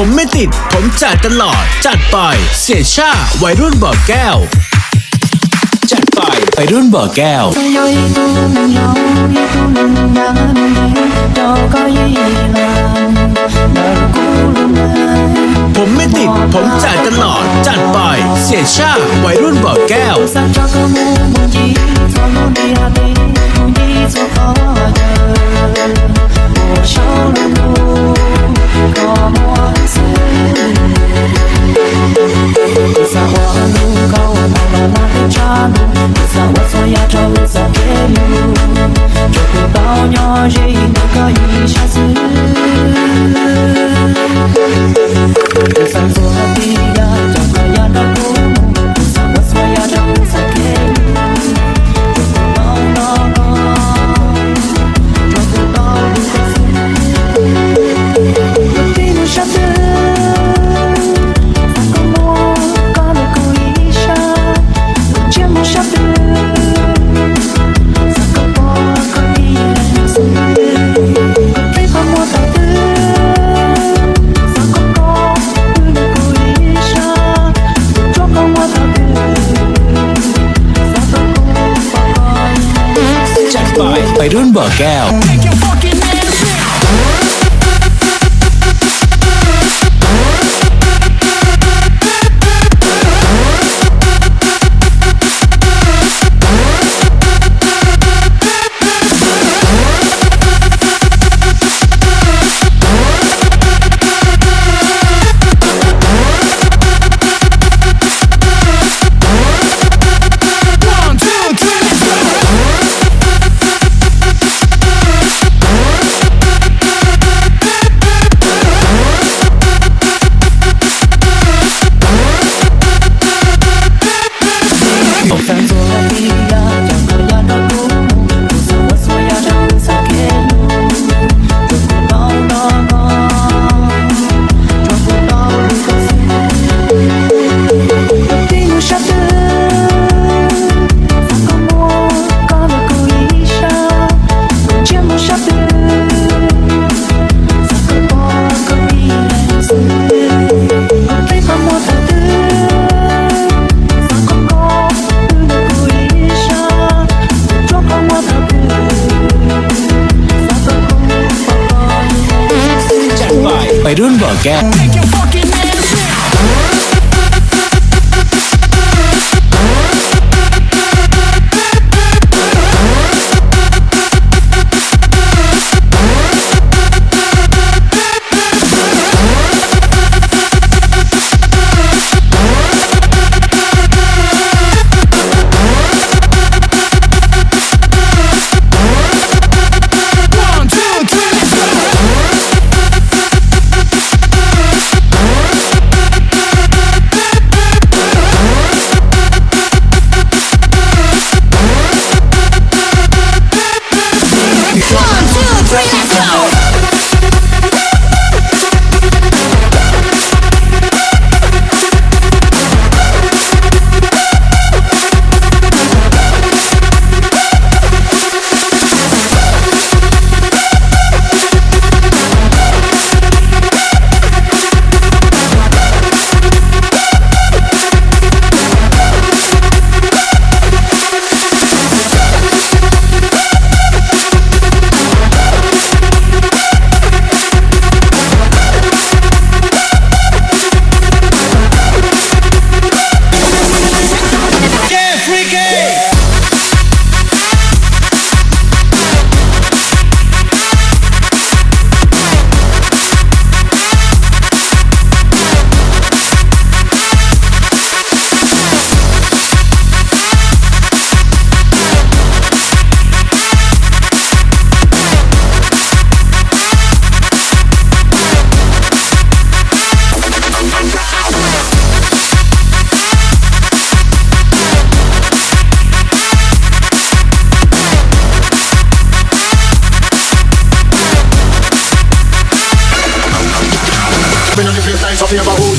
ผมไม่ติดผมจัดตลอดจัดไปเสียชาวัยรุ่นบ่อแก้วจัดไปวัยรุ่นบ่อแก้วผมไม่ติดผมจัดตลอดจัดไปเสียชาวัยรุ่นบ่อแก้ววัยรุ่นบ่อแก้ววัยรุ่นบ่อแก้วMe no give you time, so feel about who